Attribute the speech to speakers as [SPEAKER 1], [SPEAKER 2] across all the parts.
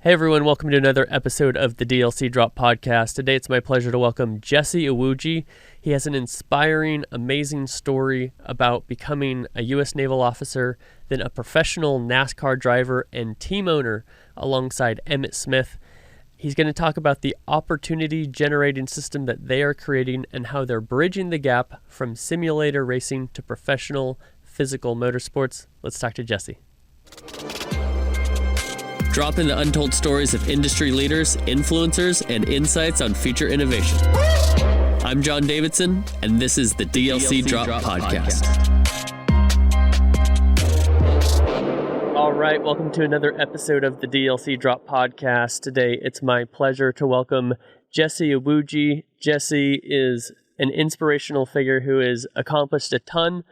[SPEAKER 1] Hey everyone, welcome to another episode of the DLC Drop Podcast. Today it's my pleasure to welcome Jesse Iwuji. He has an inspiring, amazing story about becoming a U.S. Naval officer, then a professional NASCAR driver and team owner alongside Emmett Smith. He's going to talk about the opportunity generating system that they are creating and how they're bridging the gap from simulator racing to professional physical motorsports. Let's talk to Jesse. Drop in the untold stories of industry leaders, influencers, and insights on future innovation. I'm John Davidson, and this is the DLC Drop Podcast. All right, welcome to another episode of the DLC Drop Podcast. Today, it's my pleasure to welcome Jesse Iwuji. Jesse is an inspirational figure who has accomplished a ton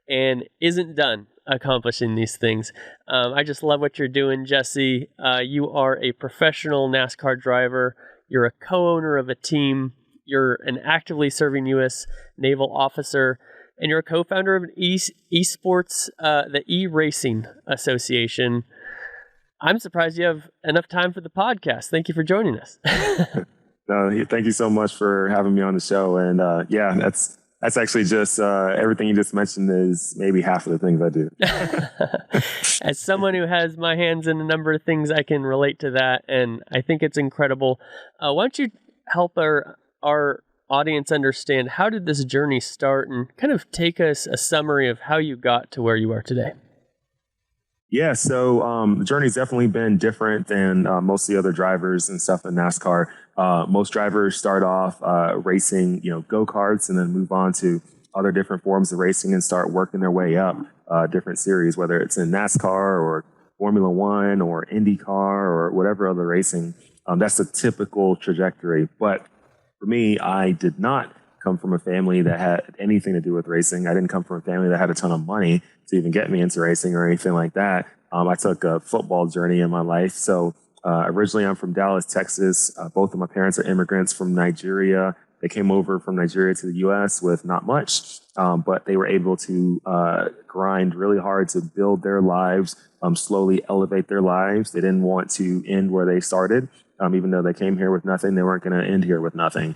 [SPEAKER 1] and isn't done accomplishing these things. I just love what you're doing, Jesse. You are a professional NASCAR driver. You're a co-owner of a team. You're an actively serving U.S. Naval officer, and you're a co-founder of an Esports, the eRacing Association. I'm surprised you have enough time for the podcast. Thank you for joining us.
[SPEAKER 2] Thank you so much for having me on the show. And that's actually just everything you just mentioned is maybe half of the things I do.
[SPEAKER 1] As someone who has my hands in a number of things, I can relate to that, and I think it's incredible. Why don't you help our audience understand, how did this journey start, and kind of take us a summary of how you got to where you are today?
[SPEAKER 2] Yeah, so the journey's definitely been different than most of the other drivers and stuff in NASCAR. Most drivers start off racing, go-karts, and then move on to other different forms of racing and start working their way up different series, whether it's in NASCAR or Formula One or IndyCar or whatever other racing. That's a typical trajectory. But for me, I did not come from a family that had anything to do with racing. I didn't come from a family that had a ton of money to even get me into racing or anything like that. I took a football journey in my life. So originally I'm from Dallas, Texas. Both of my parents are immigrants from Nigeria. They came over from Nigeria to the U.S. with not much, but they were able to grind really hard to build their lives, slowly elevate their lives. They didn't want to end where they started. Even though they came here with nothing, they weren't going to end here with nothing.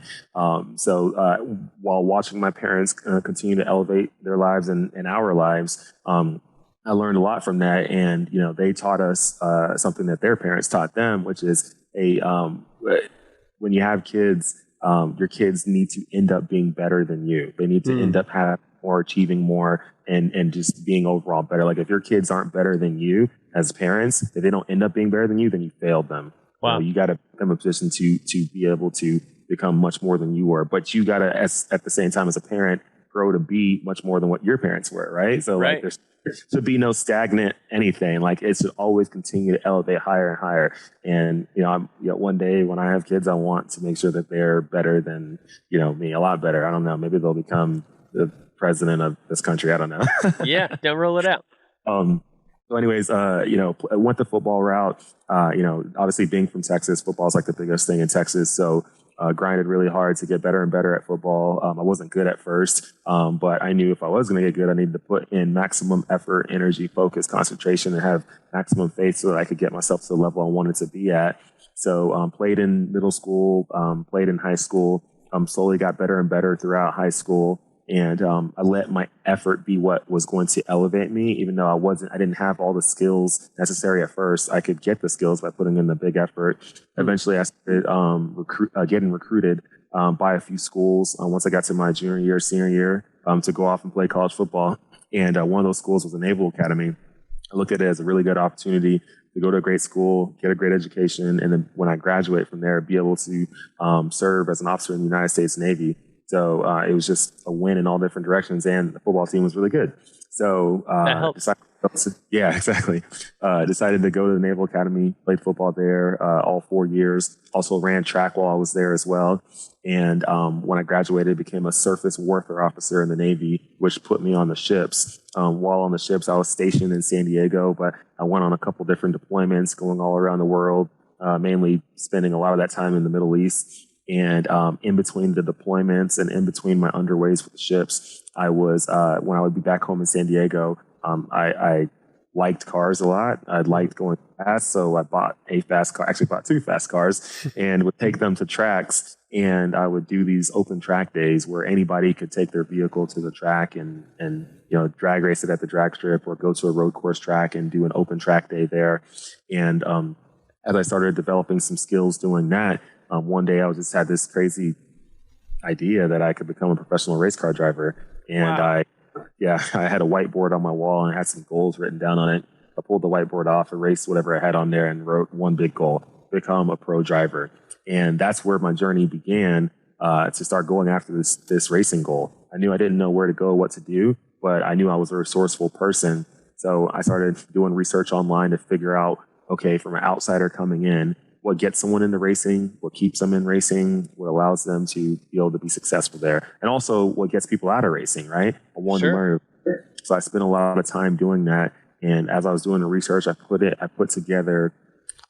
[SPEAKER 2] So while watching my parents continue to elevate their lives and our lives, I learned a lot from that. And, they taught us something that their parents taught them, which is when you have kids, your kids need to end up being better than you. They need to end up having more, achieving more, and just being overall better. Like if your kids aren't better than you as parents, if they don't end up being better than you, then you failed them. Wow. You got to put them in a position to be able to become much more than you were. But you got to, at the same time as a parent, grow to be much more than what your parents were, right? So right. Like there should be no stagnant anything. Like it should always continue to elevate higher and higher. And, one day when I have kids, I want to make sure that they're better than, me, a lot better. I don't know. Maybe they'll become the president of this country. I don't know.
[SPEAKER 1] Yeah, don't rule it out.
[SPEAKER 2] So anyways, I went the football route. Obviously being from Texas, football is like the biggest thing in Texas. So grinded really hard to get better and better at football. I wasn't good at first, but I knew if I was going to get good, I needed to put in maximum effort, energy, focus, concentration, and have maximum faith so that I could get myself to the level I wanted to be at. So played in middle school, played in high school, slowly got better and better throughout high school. And I let my effort be what was going to elevate me, even though I didn't have all the skills necessary at first. I could get the skills by putting in the big effort. Eventually, I started getting recruited by a few schools once I got to my junior year, senior year, to go off and play college football. And one of those schools was the Naval Academy. I looked at it as a really good opportunity to go to a great school, get a great education, and then when I graduate from there, be able to serve as an officer in the United States Navy. So it was just a win in all different directions, and the football team was really good. So
[SPEAKER 1] that helps.
[SPEAKER 2] Decided to go to the Naval Academy, played football there all 4 years. Also ran track while I was there as well. And when I graduated, became a surface warfare officer in the Navy, which put me on the ships. While on the ships, I was stationed in San Diego, but I went on a couple different deployments going all around the world, mainly spending a lot of that time in the Middle East. And in between the deployments and in between my underways with the ships, I was when I would be back home in San Diego, I liked cars a lot. I liked going fast, so I bought a fast car. Actually, bought two fast cars, and would take them to tracks. And I would do these open track days where anybody could take their vehicle to the track and drag race it at the drag strip, or go to a road course track and do an open track day there. And as I started developing some skills doing that, one day I just had this crazy idea that I could become a professional race car driver. And
[SPEAKER 1] Wow.
[SPEAKER 2] I had a whiteboard on my wall and I had some goals written down on it. I pulled the whiteboard off, erased whatever I had on there, and wrote one big goal: become a pro driver. And that's where my journey began, to start going after this racing goal. I knew I didn't know where to go, what to do, but I knew I was a resourceful person. So I started doing research online to figure out, okay, from an outsider coming in, what gets someone into racing, what keeps them in racing, what allows them to be able to be successful there, and also what gets people out of racing, right? I wanted to learn. So I spent a lot of time doing that. And as I was doing the research, I put together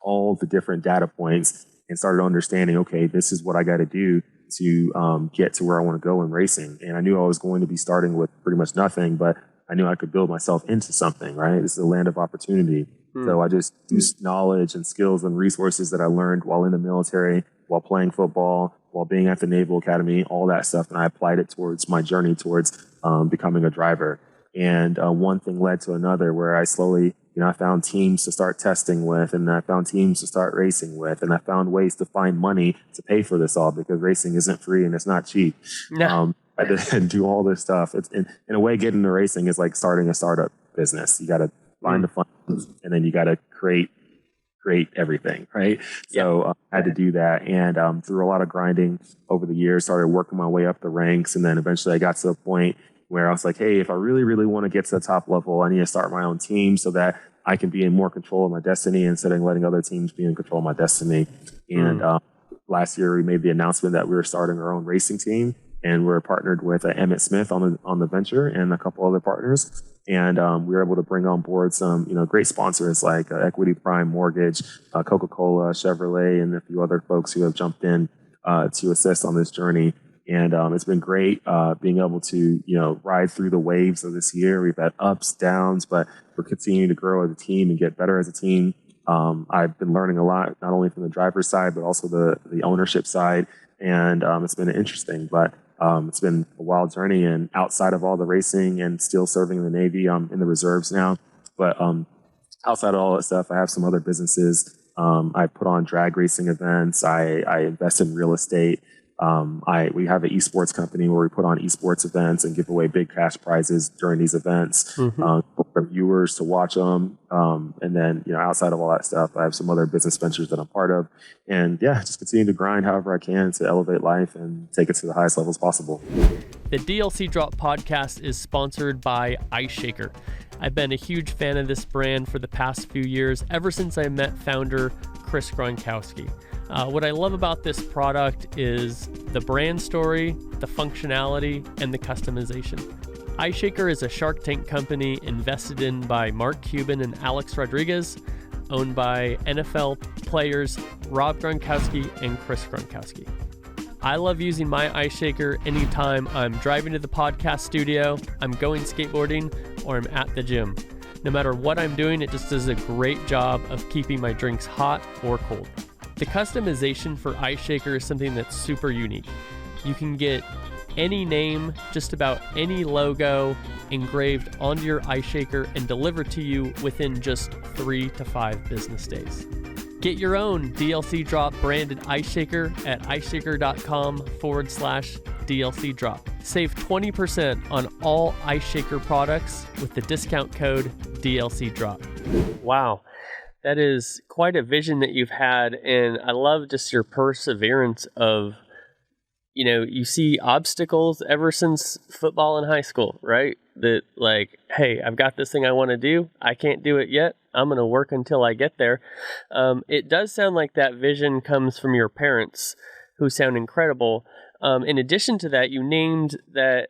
[SPEAKER 2] all the different data points and started understanding, okay, this is what I got to do to get to where I want to go in racing. And I knew I was going to be starting with pretty much nothing, but I knew I could build myself into something, right? This is a land of opportunity. So I just used knowledge and skills and resources that I learned while in the military, while playing football, while being at the Naval Academy, all that stuff. And I applied it towards my journey towards becoming a driver. And one thing led to another, where I slowly, I found teams to start testing with, and I found teams to start racing with, and I found ways to find money to pay for this all, because racing isn't free and it's not cheap.
[SPEAKER 1] No.
[SPEAKER 2] I had to do all this stuff. It's in a way, getting into racing is like starting a startup business. You got to find the funds, and then you got to create everything, right? So I had to do that, and through a lot of grinding over the years, started working my way up the ranks, and then eventually I got to a point where I was like, hey, if I really, really want to get to the top level, I need to start my own team so that I can be in more control of my destiny instead of letting other teams be in control of my destiny. And last year we made the announcement that we were starting our own racing team, and we're partnered with Emmett Smith on the venture, and a couple other partners. And we were able to bring on board some, great sponsors like Equity Prime Mortgage, Coca-Cola, Chevrolet, and a few other folks who have jumped in to assist on this journey. And it's been great being able to, ride through the waves of this year. We've had ups, downs, but we're continuing to grow as a team and get better as a team. I've been learning a lot, not only from the driver's side, but also the ownership side. And it's been interesting, but it's been a wild journey. And outside of all the racing and still serving in the Navy, I'm in the reserves now. But outside of all that stuff, I have some other businesses. I put on drag racing events. I invest in real estate. We have an esports company where we put on esports events and give away big cash prizes during these events for viewers to watch them. And then, outside of all that stuff, I have some other business ventures that I'm part of. And just continue to grind however I can to elevate life and take it to the highest levels possible.
[SPEAKER 1] The DLC Drop podcast is sponsored by Ice Shaker. I've been a huge fan of this brand for the past few years, ever since I met founder Chris Gronkowski. What I love about this product is the brand story, the functionality, and the customization. iShaker is a Shark Tank company invested in by Mark Cuban and Alex Rodriguez, owned by NFL players Rob Gronkowski and Chris Gronkowski. I love using my iShaker anytime I'm driving to the podcast studio, I'm going skateboarding, or I'm at the gym. No matter what I'm doing, it just does a great job of keeping my drinks hot or cold. The customization for iShaker is something that's super unique. You can get any name, just about any logo engraved onto your iShaker and delivered to you within just 3 to 5 business days. Get your own DLC Drop branded iShaker at iShaker.com/DLC Drop. Save 20% on all iShaker products with the discount code DLC Drop. Wow. That is quite a vision that you've had, and I love just your perseverance of, you see obstacles ever since football in high school, right? That like, hey, I've got this thing I want to do. I can't do it yet. I'm going to work until I get there. It does sound like that vision comes from your parents, who sound incredible. In addition to that, you named that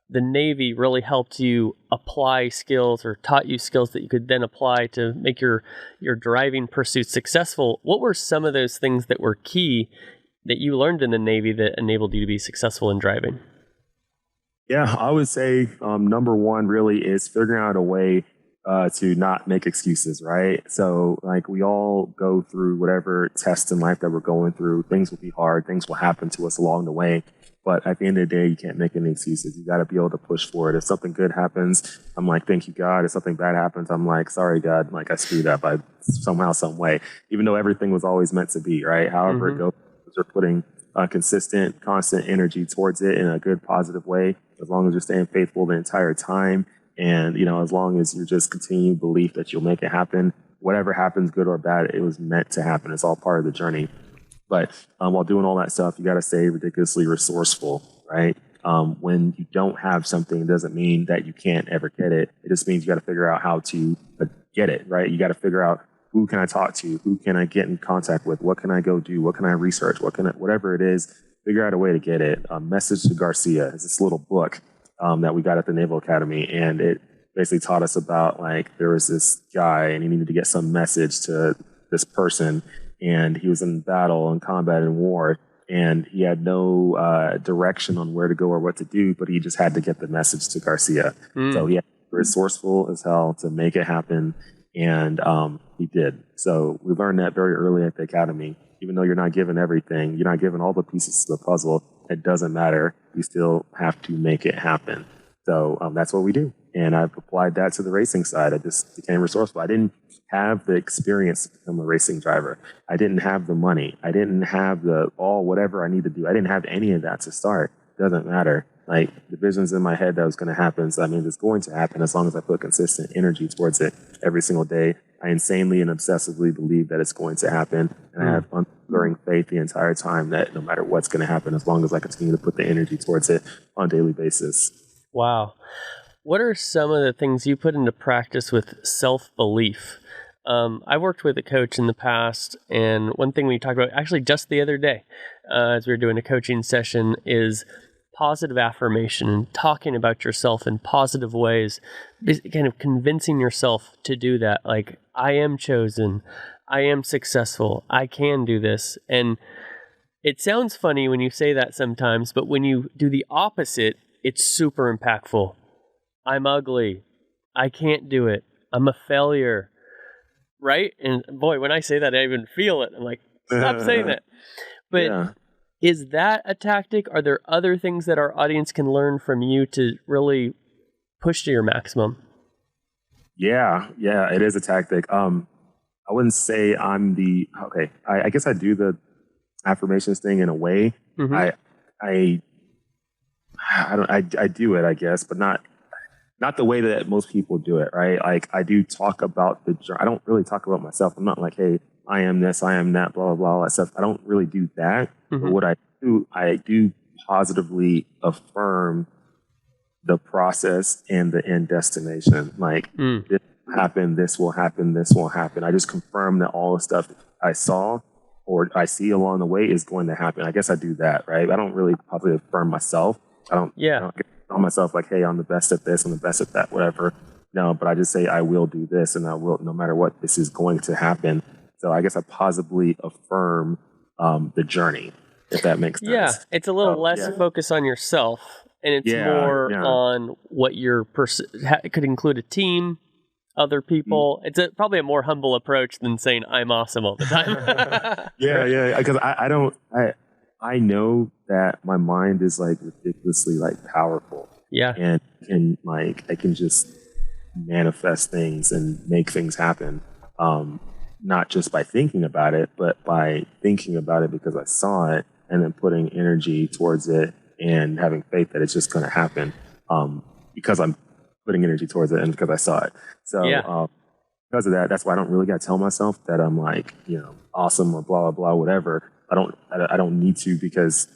[SPEAKER 1] the Navy really helped you apply skills or taught you skills that you could then apply to make your driving pursuits successful. What were some of those things that were key that you learned in the Navy that enabled you to be successful in driving?
[SPEAKER 2] Yeah, I would say number one really is figuring out a way to not make excuses, right? So like we all go through whatever test in life that we're going through. Things will be hard. Things will happen to us along the way. But at the end of the day, you can't make any excuses. You got to be able to push forward. If something good happens, I'm like, thank you, God. If something bad happens, I'm like, sorry, God. Like I screwed up somehow, some way, even though everything was always meant to be, right? However it goes, we're putting consistent, constant energy towards it in a good, positive way. As long as you're staying faithful the entire time. And, as long as you just continue belief that you'll make it happen, whatever happens, good or bad, it was meant to happen. It's all part of the journey. But while doing all that stuff, you got to stay ridiculously resourceful, right? When you don't have something, it doesn't mean that you can't ever get it. It just means you got to figure out how to get it, right? You got to figure out who can I talk to? Who can I get in contact with? What can I go do? What can I research? Whatever it is, figure out a way to get it. Message to Garcia is this little book that we got at the Naval Academy. And it basically taught us about like, there was this guy and he needed to get some message to this person. And he was in battle and combat and war, and he had no direction on where to go or what to do, but he just had to get the message to Garcia. So he had to be resourceful as hell to make it happen, and he did. So we learned that very early at the academy. Even though you're not given everything, you're not given all the pieces to the puzzle, it doesn't matter. You still have to make it happen. So that's what we do. And I've applied that to the racing side. I just became resourceful. I didn't have the experience to become a racing driver. I didn't have the money. I didn't have whatever I need to do. I didn't have any of that to start. Doesn't matter. Like the vision's in my head that was going to happen. So I mean, it's going to happen as long as I put consistent energy towards it every single day. I insanely and obsessively believe that it's going to happen. And I have unwavering faith the entire time that no matter what's going to happen, as long as I continue to put the energy towards it on a daily basis.
[SPEAKER 1] Wow. What are some of the things you put into practice with self-belief? I worked with a coach in the past, and one thing we talked about, actually just the other day, as we were doing a coaching session, is positive affirmation and talking about yourself in positive ways, kind of convincing yourself to do that. Like, I am chosen, I am successful, I can do this. And it sounds funny when you say that sometimes, but when you do the opposite, it's super impactful. I'm ugly. I can't do it. I'm a failure. Right? And boy, when I say that, I even feel it. I'm like, stop saying that. But is that a tactic? Are there other things that our audience can learn from you to really push to your maximum? Yeah,
[SPEAKER 2] it is a tactic. I wouldn't say I'm I guess I do the affirmations thing in a way. I do it, I guess, but not the way that most people do it, right? Like I do talk about I don't really talk about myself. I'm not like, hey, I am this, I am that, blah, blah, blah, all that stuff. I don't really do that. But what I do positively affirm the process and the end destination. Like this will happen, this will happen, this will happen. I just confirm that all the stuff I saw or I see along the way is going to happen. I guess I do that, right? I don't really positively affirm myself. I don't tell myself like, hey, I'm the best at this, I'm the best at that, whatever. No, but I just say I will do this, and I will, no matter what, this is going to happen. So I guess I positively affirm the journey, if that makes sense.
[SPEAKER 1] Yeah, it's a little less focus on yourself, and it's more on what your it could include a team, other people. It's probably a more humble approach than saying I'm awesome all the time.
[SPEAKER 2] Because I know that my mind is like ridiculously like powerful. Yeah. And I can just manifest things and make things happen. Not just by thinking about it, but by thinking about it because I saw it and then putting energy towards it and having faith that it's just going to happen. Because I'm putting energy towards it and because I saw it. So, because of that, that's why I don't really got to tell myself that I'm like, awesome or blah, blah, blah, whatever. I don't need to, because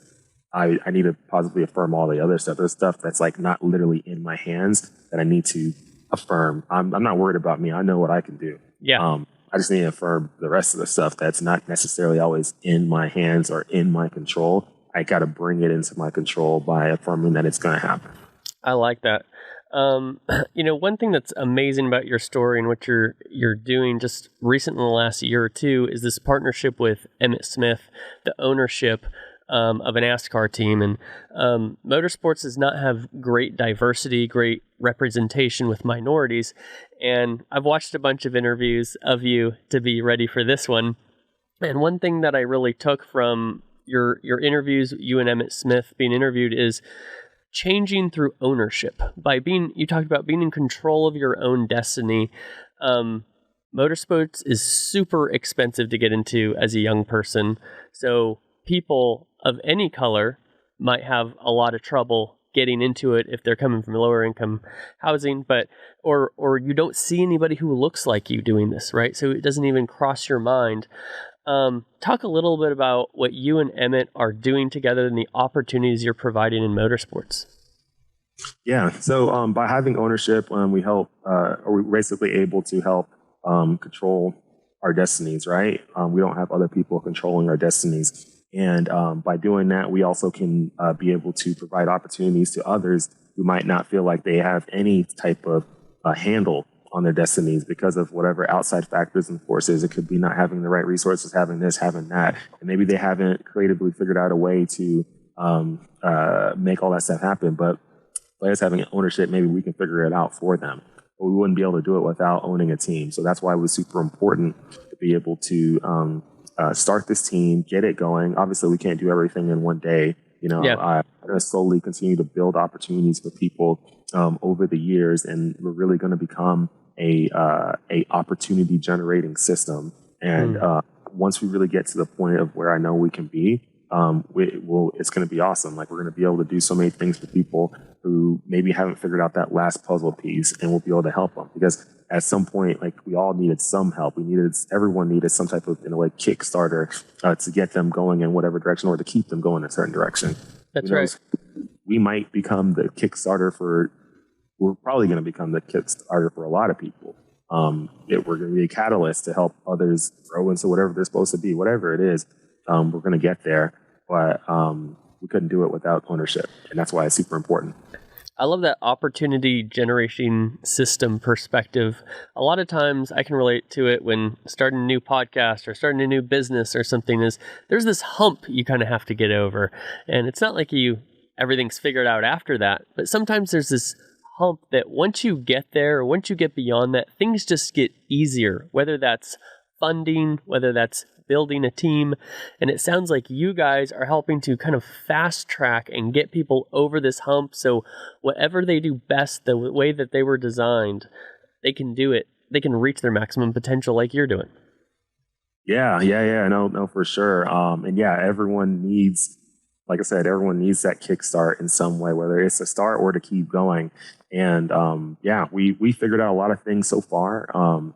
[SPEAKER 2] I need to positively affirm all the other stuff. There's stuff that's like not literally in my hands that I need to affirm. I'm not worried about me. I know what I can do. Yeah. I just need to affirm the rest of the stuff that's not necessarily always in my hands or in my control. I got to bring it into my control by affirming that it's going to happen.
[SPEAKER 1] I like that. One thing that's amazing about your story and what you're doing just recent in the last year or two is this partnership with Emmett Smith, the ownership of a NASCAR team. And motorsports does not have great diversity, great representation with minorities. And I've watched a bunch of interviews of you to be ready for this one. And one thing that I really took from your interviews, you and Emmett Smith being interviewed, is changing through ownership. You talked about being in control of your own destiny. Motorsports is super expensive to get into as a young person. So people of any color might have a lot of trouble getting into it if they're coming from lower income housing, or you don't see anybody who looks like you doing this, right? So it doesn't even cross your mind. Talk a little bit about what you and Emmett are doing together and the opportunities you're providing in motorsports.
[SPEAKER 2] Yeah. So by having ownership, we help, or we're basically able to help control our destinies, right? We don't have other people controlling our destinies. And by doing that, we also can be able to provide opportunities to others who might not feel like they have any type of handle on their destinies because of whatever outside factors and forces. It could be not having the right resources, having this, having that. And maybe they haven't creatively figured out a way to make all that stuff happen. But by us having ownership, maybe we can figure it out for them. But we wouldn't be able to do it without owning a team. So that's why it was super important to be able to start this team, get it going. Obviously, we can't do everything in one day. I'm going to slowly continue to build opportunities for people over the years, and we're really going to become a opportunity generating system. And once we really get to the point of where I know we can be, it's going to be awesome. Like, we're going to be able to do so many things for people who maybe haven't figured out that last puzzle piece, and we'll be able to help them. Because at some point, like, we all needed some help. Everyone needed some type of, in a way, Kickstarter to get them going in whatever direction, or to keep them going in a certain direction.
[SPEAKER 1] That's right.
[SPEAKER 2] We might become the Kickstarter we're probably going to become the Kickstarter for a lot of people. We're going to be a catalyst to help others grow into whatever they're supposed to be, whatever it is. We're going to get there, but we couldn't do it without ownership, and that's why it's super important.
[SPEAKER 1] I love that opportunity generation system perspective. A lot of times I can relate to it when starting a new podcast or starting a new business or something. There's this hump you kind of have to get over, and it's not like everything's figured out after that, but sometimes there's this hump that once you get there, or once you get beyond that, things just get easier, whether that's funding, whether that's building a team. And it sounds like you guys are helping to kind of fast track and get people over this hump. So whatever they do best, the way that they were designed, they can do it. They can reach their maximum potential like you're doing.
[SPEAKER 2] Yeah. No, for sure. And yeah, everyone needs, like I said, everyone needs that kickstart in some way, whether it's to start or to keep going. And we figured out a lot of things so far.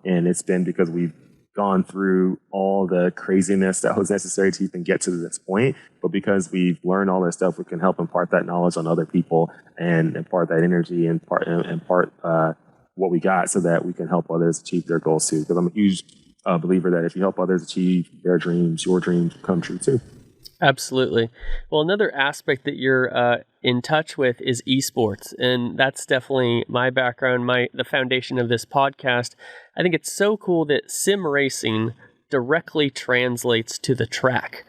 [SPEAKER 2] And it's been because we've gone through all the craziness that was necessary to even get to this point. But because we've learned all this stuff, we can help impart that knowledge on other people and impart that energy and impart what we got so that we can help others achieve their goals too. Because I'm a huge believer that if you help others achieve their dreams, your dreams come true too.
[SPEAKER 1] Absolutely. Well, another aspect that you're in touch with is esports, and that's definitely my background, the foundation of this podcast. I think it's so cool that sim racing directly translates to the track.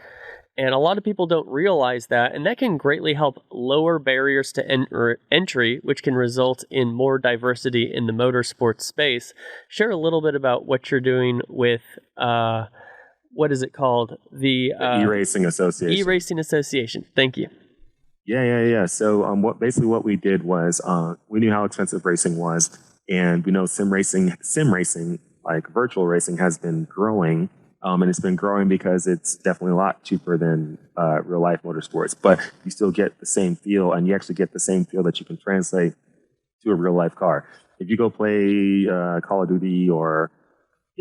[SPEAKER 1] And a lot of people don't realize that, and that can greatly help lower barriers to entry, which can result in more diversity in the motorsports space. Share a little bit about what you're doing with what is it called? The
[SPEAKER 2] eRacing Association.
[SPEAKER 1] eRacing Association. Thank you.
[SPEAKER 2] Yeah. So what we did was we knew how expensive racing was, and we know sim racing, like virtual racing, has been growing. And it's been growing because it's definitely a lot cheaper than real life motorsports, but you still get the same feel, and you actually get the same feel that you can translate to a real life car. If you go play Call of Duty or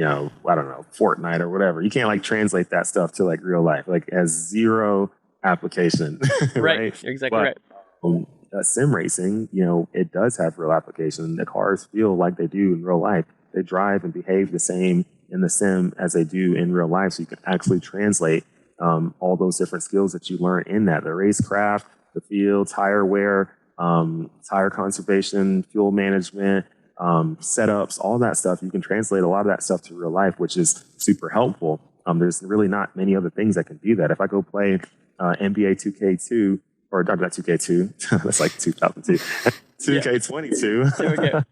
[SPEAKER 2] I don't know, Fortnite or whatever, you can't like translate that stuff to like real life. Like, it has zero application.
[SPEAKER 1] Right. You're exactly right.
[SPEAKER 2] Sim racing, it does have real application. The cars feel like they do in real life. They drive and behave the same in the sim as they do in real life. So you can actually translate all those different skills that you learn in that. The racecraft, the field, tire wear, tire conservation, fuel management, setups, all that stuff. You can translate a lot of that stuff to real life, which is super helpful. There's really not many other things that can do that. If I go play NBA 2K2, or not 2K2, that's like 2002, 2K22.
[SPEAKER 1] There we go.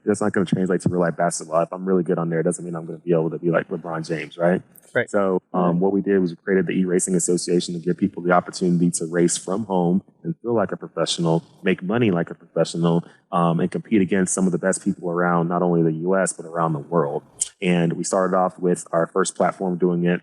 [SPEAKER 2] That's not going to translate to real life basketball. If I'm really good on there, it doesn't mean I'm going to be able to be like LeBron James, right?
[SPEAKER 1] Right.
[SPEAKER 2] So what we did was we created the eRacing Association to give people the opportunity to race from home and feel like a professional, make money like a professional, and compete against some of the best people around, not only the U.S., but around the world. And we started off with our first platform doing it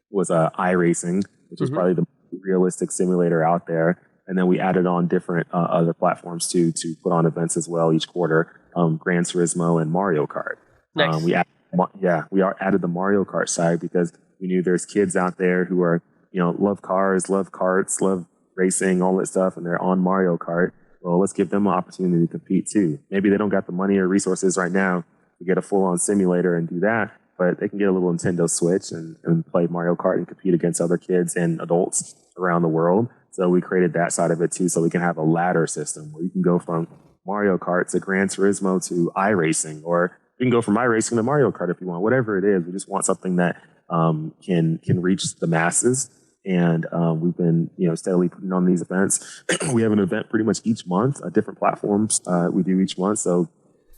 [SPEAKER 2] was iRacing, which is probably the realistic simulator out there. And then we added on different other platforms to put on events as well each quarter, Gran Turismo and Mario Kart.
[SPEAKER 1] Nice.
[SPEAKER 2] We added the Mario Kart side because we knew there's kids out there who are, love cars, love karts, love racing, all that stuff, and they're on Mario Kart. Well, let's give them an opportunity to compete too. Maybe they don't got the money or resources right now to get a full-on simulator and do that, but they can get a little Nintendo Switch and play Mario Kart and compete against other kids and adults around the world. So we created that side of it too, so we can have a ladder system where you can go from Mario Kart to Gran Turismo to iRacing, or you can go from iRacing to Mario Kart if you want. Whatever it is, we just want something that can reach the masses. And we've been steadily putting on these events. We have an event pretty much each month, different platforms we do each month. So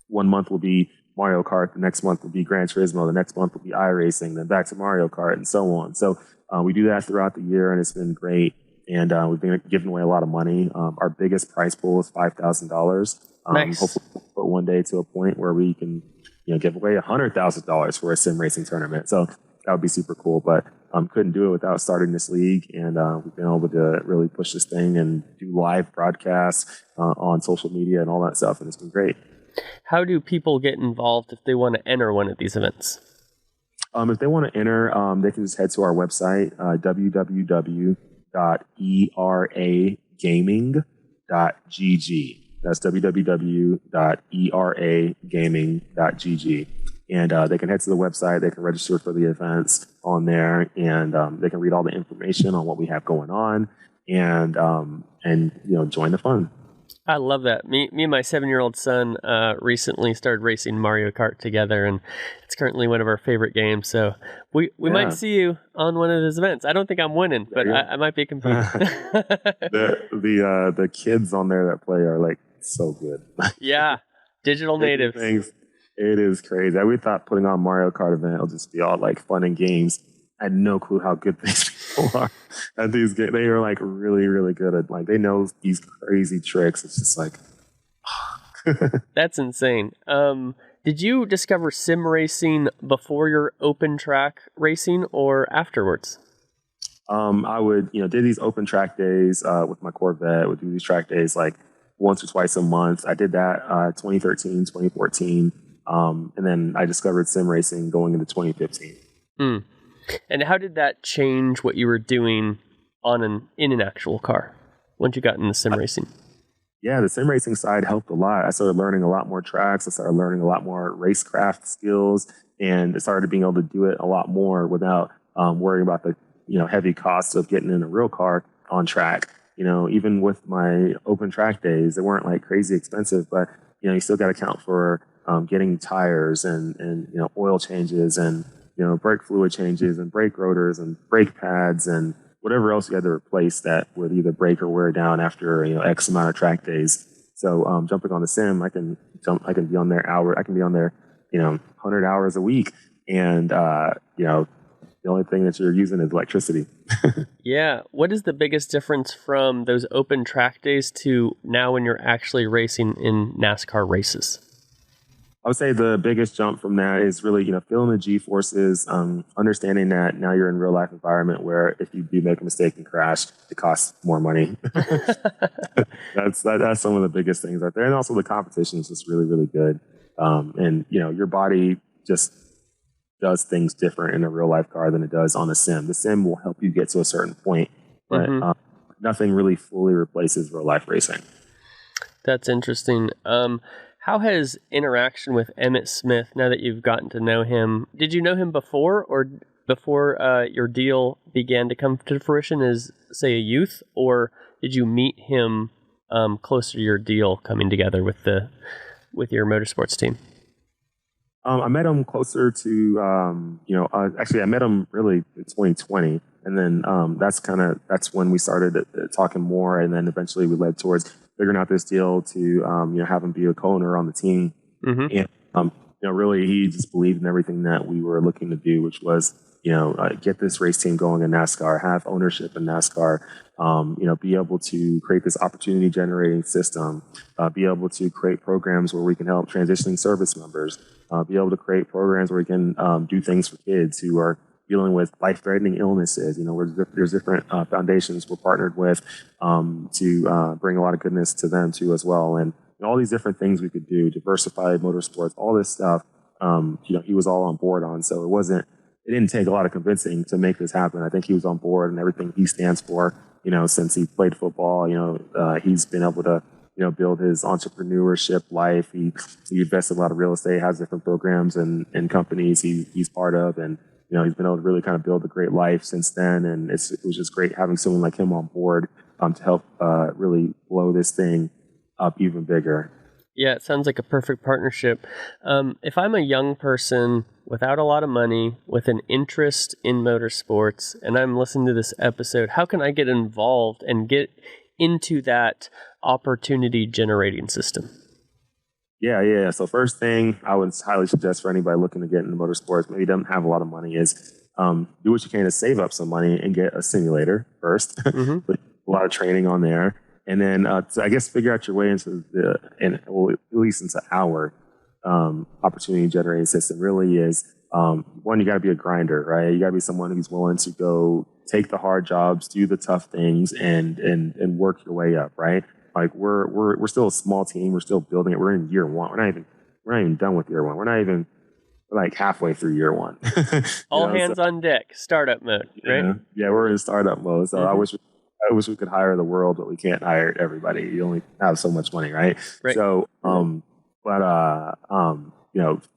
[SPEAKER 2] one month will be Mario Kart, the next month will be Gran Turismo, the next month will be iRacing, then back to Mario Kart, and so on. So we do that throughout the year, and it's been great. And we've been giving away a lot of money. Our biggest prize pool is $5,000.
[SPEAKER 1] Nice.
[SPEAKER 2] Hopefully, we'll get one day to a point where we can, give away $100,000 for a sim racing tournament. So that would be super cool. But couldn't do it without starting this league, and we've been able to really push this thing and do live broadcasts on social media and all that stuff, and it's been great.
[SPEAKER 1] How do people get involved if they want to enter one of these events?
[SPEAKER 2] If they want to enter, they can just head to our website, www.eragaming.gg. That's www.eragaming.gg. And they can head to the website, they can register for the events on there, and they can read all the information on what we have going on, and join the fun.
[SPEAKER 1] I love that. Me and my 7-year-old son recently started racing Mario Kart together, and it's currently one of our favorite games. So we might see you on one of those events. I don't think I'm winning, but I might be competing.
[SPEAKER 2] The kids on there that play are like so good.
[SPEAKER 1] Yeah, digital natives.
[SPEAKER 2] It is crazy. We thought putting on Mario Kart event will just be all like fun and games. I had no clue how good these people are at these games. They are like really, really good at they know these crazy tricks. It's just like
[SPEAKER 1] that's insane. Did you discover sim racing before your open track racing or afterwards?
[SPEAKER 2] I would did these open track days with my Corvette. Would do these track days like once or twice a month. I did that 2013, 2014, and then I discovered sim racing going into 2015.
[SPEAKER 1] And how did that change what you were doing in an actual car once you got into sim racing?
[SPEAKER 2] Yeah, the sim racing side helped a lot. I started learning a lot more tracks. I started learning a lot more racecraft skills, and I started being able to do it a lot more without worrying about the heavy costs of getting in a real car on track. Even with my open track days, they weren't like crazy expensive, but you still got to account for getting tires and oil changes and brake fluid changes and brake rotors and brake pads and whatever else you had to replace that would either break or wear down after X amount of track days. So jumping on the sim, I can be on there 100 hours a week, and the only thing that you're using is electricity.
[SPEAKER 1] Yeah. What is the biggest difference from those open track days to now when you're actually racing in NASCAR races?
[SPEAKER 2] I would say the biggest jump from that is really, feeling the G-forces, understanding that now you're in a real life environment where if you do make a mistake and crash, it costs more money. That's some of the biggest things out there. And also the competition is just really, really good. And your body just does things different in a real life car than it does on a sim. The sim will help you get to a certain point, but nothing really fully replaces real life racing.
[SPEAKER 1] That's interesting. How has interaction with Emmitt Smith, now that you've gotten to know him, did you know him before your deal began to come to fruition as, say, a youth, or did you meet him closer to your deal coming together with your motorsports team?
[SPEAKER 2] I met him closer to, actually, I met him really in 2020. And then that's when we started talking more. And then eventually we led towards figuring out this deal to, have him be a co-owner on the team.
[SPEAKER 1] Mm-hmm.
[SPEAKER 2] And, really he just believed in everything that we were looking to do, which was, get this race team going in NASCAR, have ownership in NASCAR, be able to create this opportunity generating system, be able to create programs where we can help transitioning service members, be able to create programs where we can do things for kids who are dealing with life-threatening illnesses. There's different foundations we're partnered with to bring a lot of goodness to them too as well. And all these different things we could do, diversified motorsports, all this stuff, he was all on board on. So it didn't take a lot of convincing to make this happen. I think he was on board and everything he stands for, since he played football, he's been able to, build his entrepreneurship life. He invests in a lot of real estate, has different programs and companies he's part of. And, he's been able to really kind of build a great life since then. And it was just great having someone like him on board to help really blow this thing up even bigger.
[SPEAKER 1] Yeah, it sounds like a perfect partnership. If I'm a young person without a lot of money, with an interest in motorsports, and I'm listening to this episode, how can I get involved and get into that opportunity generating system?
[SPEAKER 2] Yeah. So first thing I would highly suggest for anybody looking to get into motorsports, maybe doesn't have a lot of money, is do what you can to save up some money and get a simulator first.
[SPEAKER 1] Mm-hmm.
[SPEAKER 2] Put a lot of training on there. And then I guess figure out your way into at least into our opportunity generating system really is, one, you got to be a grinder, right? You got to be someone who's willing to go take the hard jobs, do the tough things, and work your way up, right? Like we're still a small team. We're still building it. We're in year one. We're not even done with year one. We're like halfway through year one.
[SPEAKER 1] All hands on deck, startup mode, right?
[SPEAKER 2] Yeah, we're in startup mode. So
[SPEAKER 1] Mm-hmm.
[SPEAKER 2] I wish we could hire the world, but we can't hire everybody. You only have so much money, right? So,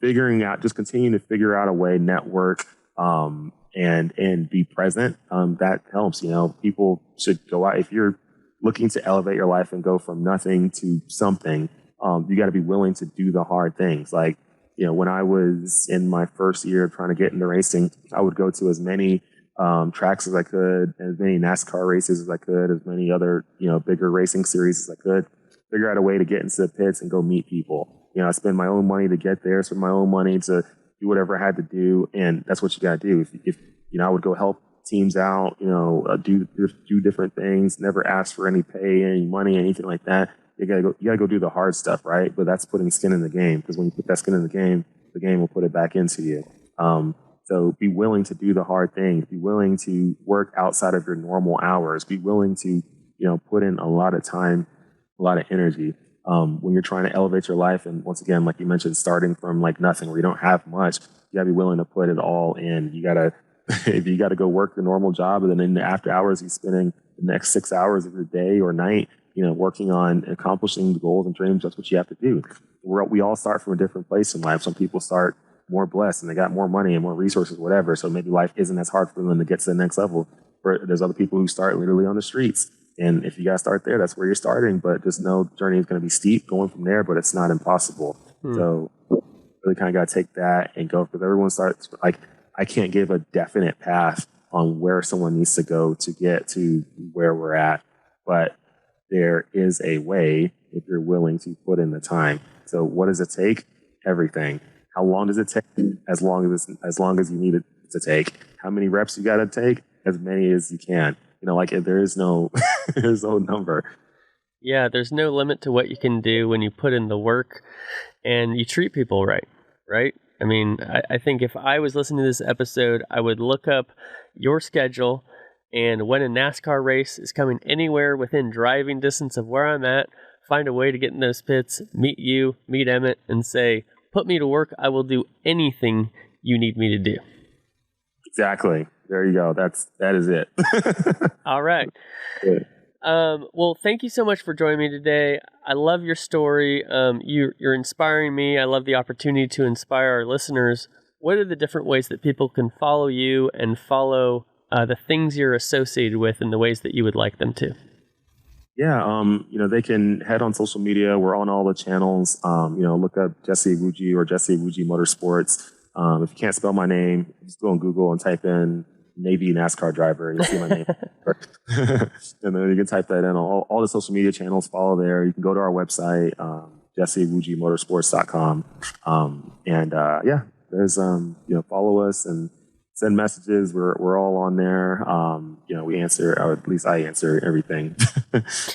[SPEAKER 2] figuring out, just continuing to figure out a way, network, and be present. That helps. People should go out. If you're looking to elevate your life and go from nothing to something, you got to be willing to do the hard things. Like, when I was in my first year trying to get into racing, I would go to as many tracks as I could, as many NASCAR races as I could, as many other, bigger racing series as I could, figure out a way to get into the pits and go meet people. I spend my own money to get there, spend my own money to do whatever I had to do. And that's what you got to do. If I would go help teams out, do different things, never ask for any pay, any money, anything like that. You gotta go do the hard stuff, right? But that's putting skin in the game, because when you put that skin in the game will put it back into you. So be willing to do the hard things. Be willing to work outside of your normal hours. Be willing to, put in a lot of time, a lot of energy when you're trying to elevate your life. And once again, like you mentioned, starting from like nothing, where you don't have much, you gotta be willing to put it all in. You gotta, if you gotta go work the normal job, and then in the after hours, you're spending the next 6 hours of your day or night, working on accomplishing the goals and dreams. That's what you have to do. We all start from a different place in life. Some people start more blessed and they got more money and more resources, whatever. So maybe life isn't as hard for them to get to the next level. But there's other people who start literally on the streets. And if you got to start there, that's where you're starting. But just know the journey is going to be steep going from there, but it's not impossible. So really kind of got to take that and go, because everyone starts, like, I can't give a definite path on where someone needs to go to get to where we're at. But there is a way if you're willing to put in the time. So what does it take? Everything. How long does it take? As long as you need it to take. How many reps you got to take? As many as you can. There is no there's no number.
[SPEAKER 1] Yeah, there's no limit to what you can do when you put in the work and you treat people right? I mean, I think if I was listening to this episode, I would look up your schedule, and when a NASCAR race is coming anywhere within driving distance of where I'm at, find a way to get in those pits, meet you, meet Emmett, and say, put me to work. I will do anything you need me to do.
[SPEAKER 2] Exactly. There you go. That is it.
[SPEAKER 1] All right.
[SPEAKER 2] Good.
[SPEAKER 1] Well, thank you so much for joining me today. I love your story. You're inspiring me. I love the opportunity to inspire our listeners. What are the different ways that people can follow you and follow the things you're associated with in the ways that you would like them to?
[SPEAKER 2] They can head on social media. We're on all the channels. Look up Jesse Iwuji or Jesse Iwuji Motorsports. If you can't spell my name, just go on Google and type in Navy NASCAR driver, and you'll see my name. And then you can type that in. All the social media channels follow there. You can go to our website, jesseiwujimotorsports.com. There's follow us and send messages. We're all on there. We answer, or at least I answer everything.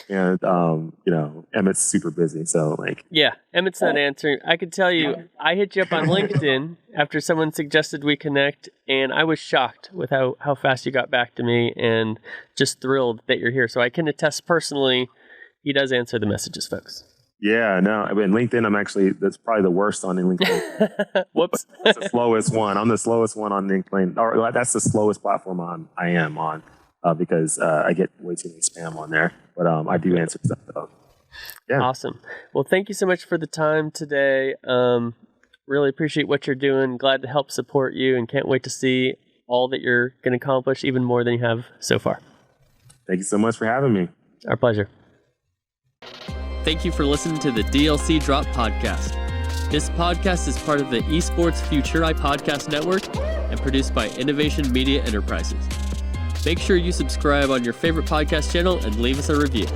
[SPEAKER 2] And Emmett's super busy, so
[SPEAKER 1] Emmett's not answering. I could tell you, I hit you up on LinkedIn after someone suggested we connect, and I was shocked with how fast you got back to me, and just thrilled that you're here. So I can attest personally, he does answer the messages, folks.
[SPEAKER 2] Yeah, no. I mean, LinkedIn, that's probably the worst on LinkedIn.
[SPEAKER 1] Whoops.
[SPEAKER 2] That's the slowest one. I'm the slowest one on LinkedIn. Or that's the slowest platform I am on because I get way too many spam on there. But I do answer stuff, though. Yeah.
[SPEAKER 1] Awesome. Well, thank you so much for the time today. Really appreciate what you're doing. Glad to help support you, and can't wait to see all that you're going to accomplish, even more than you have so far.
[SPEAKER 2] Thank you so much for having me.
[SPEAKER 1] Our pleasure. Thank you for listening to the DLC Drop Podcast. This podcast is part of the Esports Futuri Podcast Network and produced by Innovation Media Enterprises. Make sure you subscribe on your favorite podcast channel and leave us a review.